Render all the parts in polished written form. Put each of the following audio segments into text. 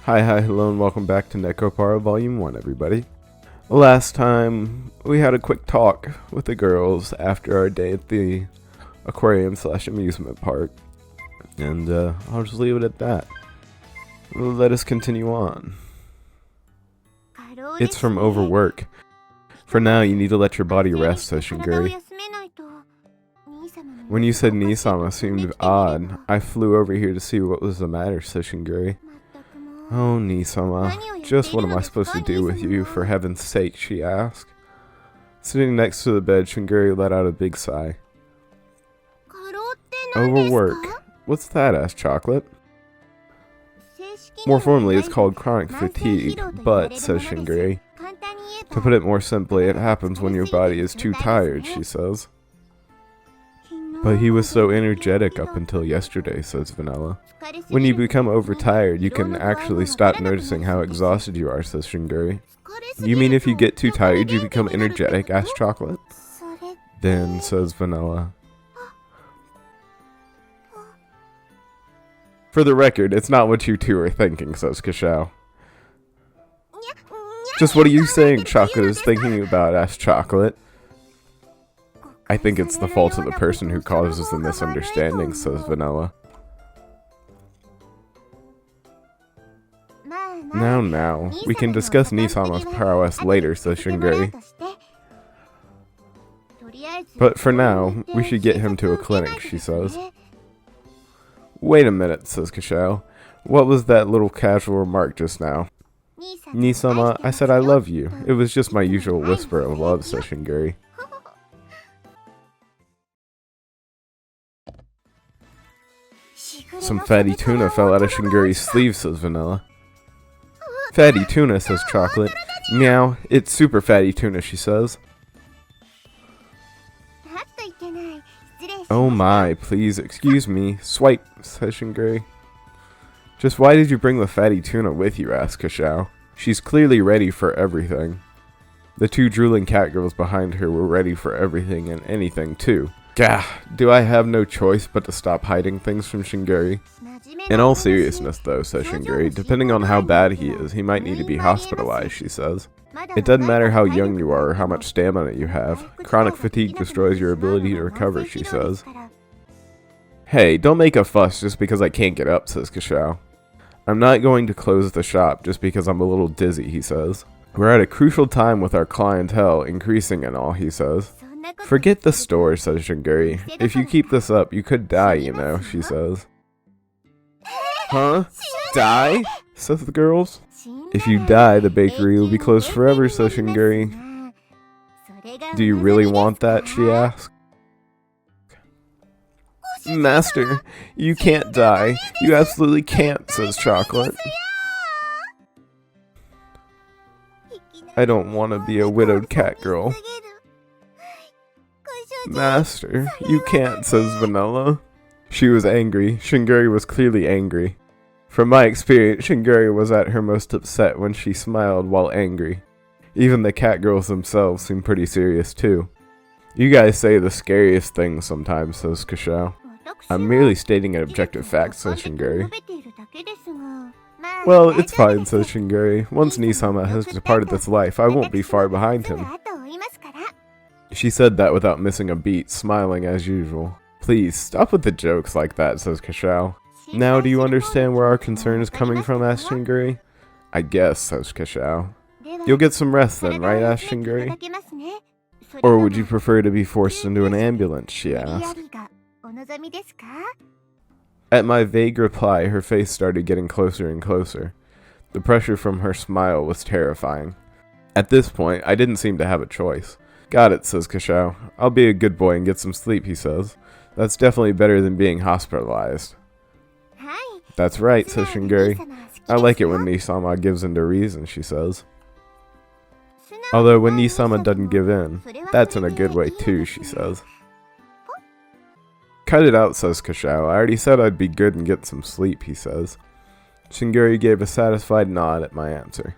Hi, hello, and welcome back to Nekopara Volume 1, everybody. Last time, we had a quick talk with the girls after our day at the aquarium/amusement park. And, I'll just leave it at that. Let us continue on. It's from overwork. For now, you need to let your body rest, says Shigure. When you said Nisama seemed odd, I flew over here to see what was the matter, says Shigure. Oh, Nisama, just what am I supposed to do with you, for heaven's sake, she asked. Sitting next to the bed, Shigure let out a big sigh. Overwork? What's that, asked Chocolate. More formally, it's called chronic fatigue, but, says Shigure. To put it more simply, it happens when your body is too tired, she says. But he was so energetic up until yesterday, says Vanilla. When you become overtired, you can actually stop noticing how exhausted you are, says Shigure. You mean if you get too tired, you become energetic, asked Chocolate. Then, says Vanilla. For the record, it's not what you two are thinking, says Kashou. Just what are you saying Chocolate is thinking about, asked Chocolate. I think it's the fault of the person who causes the misunderstanding, says Vanilla. Now, we can discuss Nisama's prowess later, says Shigure. But for now, we should get him to a clinic, she says. Wait a minute, says Kashou. What was that little casual remark just now? Nisama, I said I love you. It was just my usual whisper of love, says Shigure. Some fatty tuna fell out of Shigure's sleeve, says Vanilla. Fatty tuna, says Chocolate. Meow, it's super fatty tuna, she says. Oh my, please, excuse me. Swipe, says Shigure. Just why did you bring the fatty tuna with you, asked Kashou. She's clearly ready for everything. The two drooling cat girls behind her were ready for everything and anything, too. Gah, do I have no choice but to stop hiding things from Shigure? In all seriousness, though, says Shigure, depending on how bad he is, he might need to be hospitalized, she says. It doesn't matter how young you are or how much stamina you have. Chronic fatigue destroys your ability to recover, she says. Hey, don't make a fuss just because I can't get up, says Kashou. I'm not going to close the shop just because I'm a little dizzy, he says. We're at a crucial time with our clientele increasing and all, he says. Forget the store, says Shigure. If you keep this up, you could die, you know, she says. Huh? Die? Says the girls. If you die, the bakery will be closed forever, says Shigure. Do you really want that, she asks. Master, you can't die. You absolutely can't, says Chocolate. I don't want to be a widowed cat girl. Master, you can't, says Vanilla. She was angry. Shigure was clearly angry. From my experience, Shigure was at her most upset when she smiled while angry. Even the cat girls themselves seemed pretty serious too. You guys say the scariest things sometimes, says Kashou. I'm merely stating an objective fact, says Shigure. Well, it's fine, says Shigure. Once Nisama has departed this life, I won't be far behind him. She said that without missing a beat, smiling as usual. Please, stop with the jokes like that, says Kashou. Now do you understand where our concern is coming from, asked Shigure. I guess, says Kashou. You'll get some rest then, right, asked Shigure. Or would you prefer to be forced into an ambulance, she asked. At my vague reply, her face started getting closer and closer. The pressure from her smile was terrifying. At this point, I didn't seem to have a choice. Got it, says Kashou. I'll be a good boy and get some sleep, he says. That's definitely better than being hospitalized. That's right, says Shigure. I like it when Nisama gives in to reason, she says. Although when Nisama doesn't give in, that's in a good way too, she says. Cut it out, says Kashou. I already said I'd be good and get some sleep, he says. Shigure gave a satisfied nod at my answer.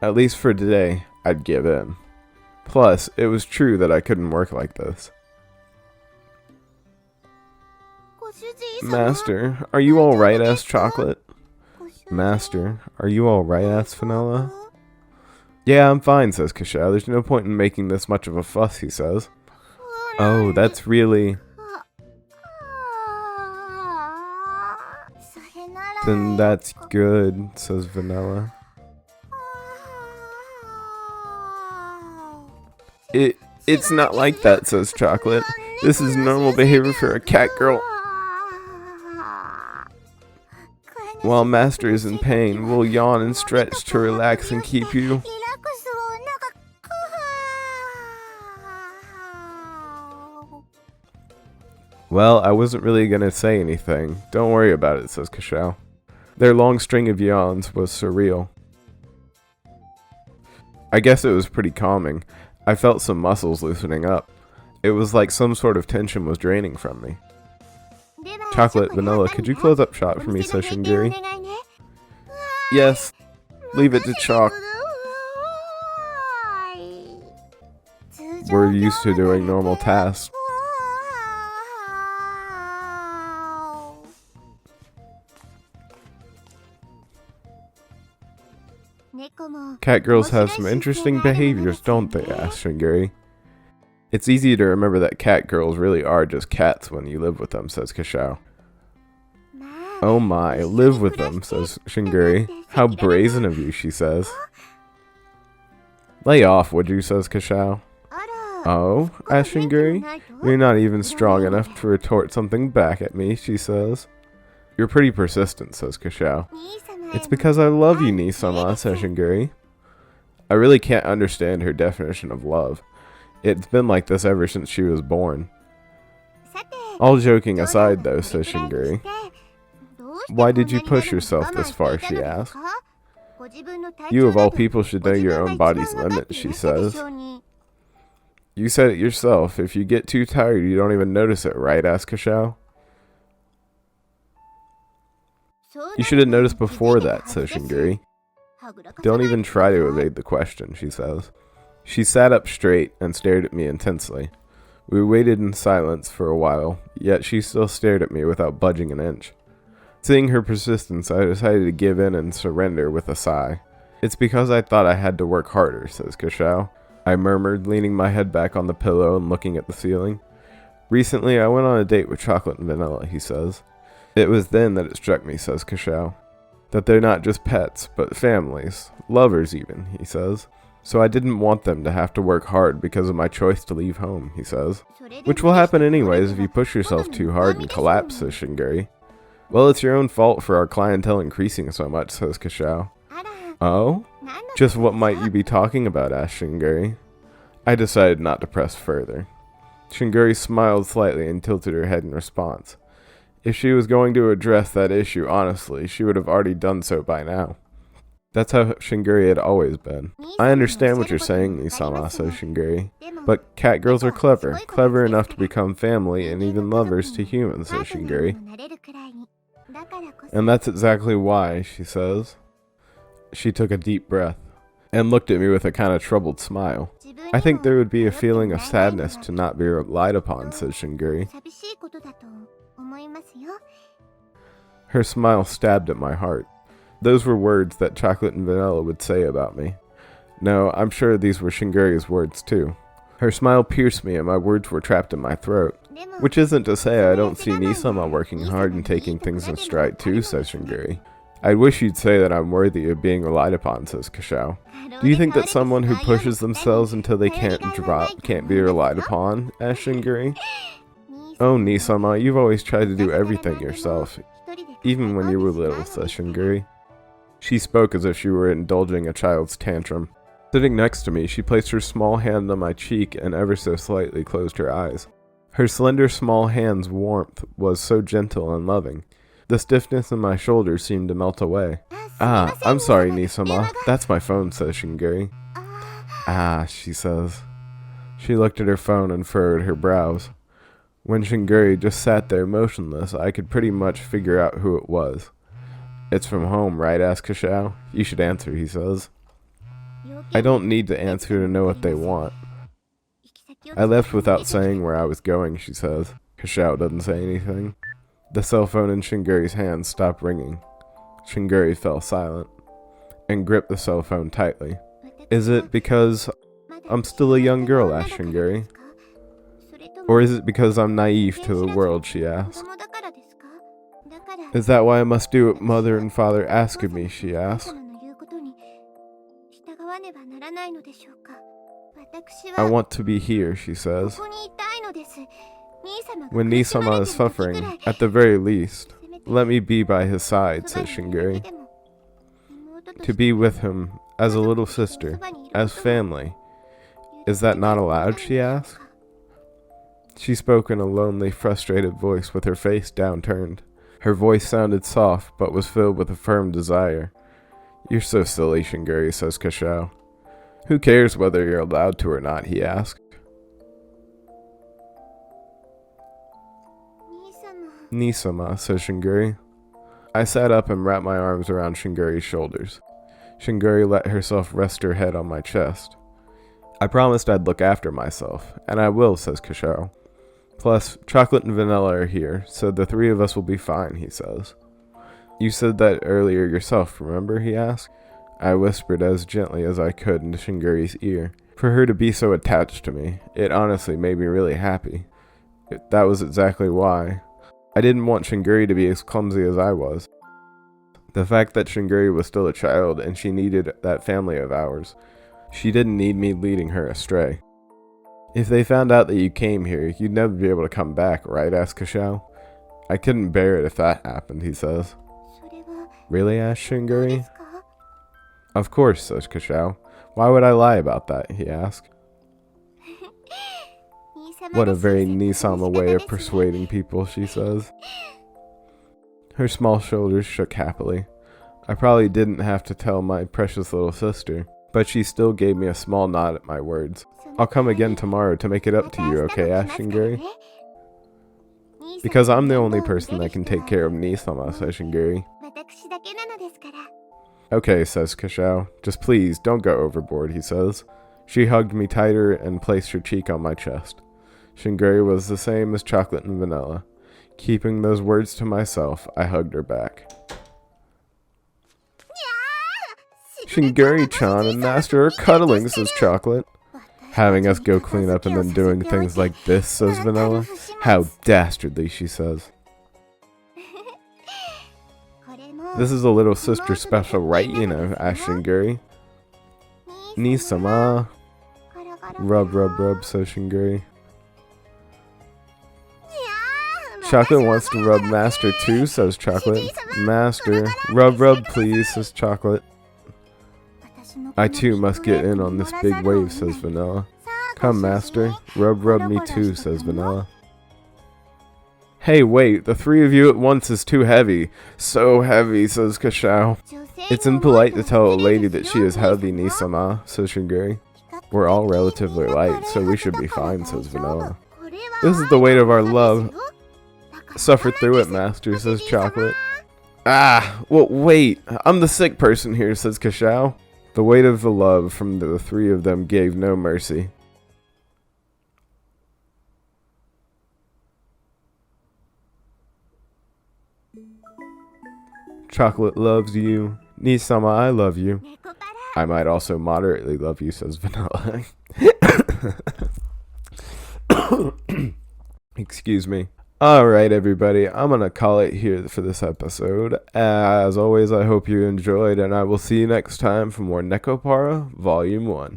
At least for today, I'd give in. Plus, it was true that I couldn't work like this. Master, are you alright? Asked Chocolate. Master, are you alright? Asks Vanilla. Yeah, I'm fine, says Kashou. There's no point in making this much of a fuss, he says. Oh, that's really... Then that's good, says Vanilla. It's not like that, says Chocolate. This is normal behavior for a cat girl. While Master is in pain, we'll yawn and stretch to relax and keep you. Well, I wasn't really gonna say anything. Don't worry about it, says Kashou. Their long string of yawns was surreal. I guess it was pretty calming. I felt some muscles loosening up. It was like some sort of tension was draining from me. Chocolate, Vanilla, could you close up shop for me, says Shigure? Yes. Leave it to Chalk. We're used to doing normal tasks. Cat girls have some interesting behaviors, don't they? Asked Shigure. It's easy to remember that cat girls really are just cats when you live with them, says Kashou. Oh my, live with them, says Shigure. How brazen of you, she says. Lay off, would you, says Kashou. Oh, asks Shigure. You're not even strong enough to retort something back at me, she says. You're pretty persistent, says Kashou. It's because I love you, Nisama, says Shigure. I really can't understand her definition of love. It's been like this ever since she was born. All joking aside, though, says Shigure. Why did you push yourself this far, she asks. You of all people should know your own body's limits, she says. You said it yourself. If you get too tired, you don't even notice it, right? Asks Kashou. You should have noticed before that, says Shigure. Don't even try to evade the question, she says. She sat up straight and stared at me intensely. We waited in silence for a while, yet she still stared at me without budging an inch. Seeing her persistence, I decided to give in and surrender with a sigh. It's because I thought I had to work harder, says Kashou. I murmured, leaning my head back on the pillow and looking at the ceiling. Recently, I went on a date with Chocolate and Vanilla, he says. It was then that it struck me, says Kashou, that they're not just pets, but families, lovers even, he says. So I didn't want them to have to work hard because of my choice to leave home, he says. Which will happen anyways if you push yourself too hard and collapse, says Shigure. Well, it's your own fault for our clientele increasing so much, says Kashou. Oh? Just what might you be talking about, asked Shigure. I decided not to press further. Shigure smiled slightly and tilted her head in response. If she was going to address that issue honestly, she would have already done so by now. That's how Shigure had always been. I understand what you're saying, Nisama, says Shigure. But cat girls are clever. Clever enough to become family and even lovers to humans, says Shigure. And that's exactly why, she says. She took a deep breath and looked at me with a kind of troubled smile. I think there would be a feeling of sadness to not be relied upon, says Shigure. Her smile stabbed at my heart. Those were words that Chocolate and Vanilla would say about me. No, I'm sure these were Shigure's words too. Her smile pierced me and my words were trapped in my throat. Which isn't to say I don't see Nisama working hard and taking things in stride too, says Shigure. I wish you'd say that I'm worthy of being relied upon, says Kashou. Do you think that someone who pushes themselves until they can't drop can't be relied upon? Asked Shigure. Oh, Nisama, you've always tried to do everything yourself, even when you were little, says Shigure. She spoke as if she were indulging a child's tantrum. Sitting next to me, she placed her small hand on my cheek and ever so slightly closed her eyes. Her slender small hand's warmth was so gentle and loving. The stiffness in my shoulders seemed to melt away. Ah, I'm sorry, Nisama. That's my phone, says Shigure. Ah, she says. She looked at her phone and furrowed her brows. When Shigure just sat there motionless, I could pretty much figure out who it was. It's from home, right? Asked Kashou. You should answer, he says. I don't need to answer to know what they want. I left without saying where I was going, she says. Kashou doesn't say anything. The cell phone in Shigure's hand stopped ringing. Shigure fell silent and gripped the cell phone tightly. Is it because I'm still a young girl, asked Shigure. Or is it because I'm naive to the world, she asked. Is that why I must do what mother and father ask of me, she asked. I want to be here, she says. When Nisama is suffering, at the very least, let me be by his side, says Shigure. To be with him as a little sister, as family. Is that not allowed, she asked. She spoke in a lonely, frustrated voice with her face downturned. Her voice sounded soft, but was filled with a firm desire. You're so silly, Shigure, says Kashou. Who cares whether you're allowed to or not, he asked. Nisama, says Shigure. I sat up and wrapped my arms around Shigure's shoulders. Shigure let herself rest her head on my chest. I promised I'd look after myself, and I will, says Kashou. Plus, chocolate and vanilla are here, so the three of us will be fine, he says. You said that earlier yourself, remember, he asked. I whispered as gently as I could into Shigure's ear. For her to be so attached to me, it honestly made me really happy. That was exactly why. I didn't want Shigure to be as clumsy as I was. The fact that Shigure was still a child and she needed that family of ours. She didn't need me leading her astray. If they found out that you came here, you'd never be able to come back, right? Asked Kashou. I couldn't bear it if that happened, he says. Really? Asked Shigure. Of course, says Kashou. Why would I lie about that? He asked. What a very Nisama way of persuading people, she says. Her small shoulders shook happily. I probably didn't have to tell my precious little sister, but she still gave me a small nod at my words. I'll come again tomorrow to make it up to you, okay, asked Shigure? Because I'm the only person that can take care of Nisama, says Shigure. Okay, says Kashou. Just please, don't go overboard, he says. She hugged me tighter and placed her cheek on my chest. Shigure was the same as chocolate and vanilla. Keeping those words to myself, I hugged her back. Shigure-chan and Master are cuddling, says Chocolate. Having us go clean up and then doing things like this, says Vanilla. How dastardly, she says. This is a little sister special, right, you know, asked Shigure. Nisama. Rub, rub, rub, says Shigure. Chocolate wants to rub Master too, says Chocolate. Master. Rub, rub, please, says Chocolate. I too must get in on this big wave, says Vanilla. Come, Master. Rub, rub me too, says Vanilla. Hey, wait, the three of you at once is too heavy. So heavy, says Kashou. It's impolite to tell a lady that she is heavy, Nisama, says Shigure. We're all relatively light, so we should be fine, says Vanilla. This is the weight of our love. Suffer through it, Master, says Chocolate. Ah, well, wait. I'm the sick person here, says Kashou. The weight of the love from the three of them gave no mercy. Chocolate loves you. Nisama, I love you. I might also moderately love you, says Vanilla. Excuse me. Alright, everybody. I'm going to call it here for this episode. As always, I hope you enjoyed, and I will see you next time for more Nekopara Volume 1.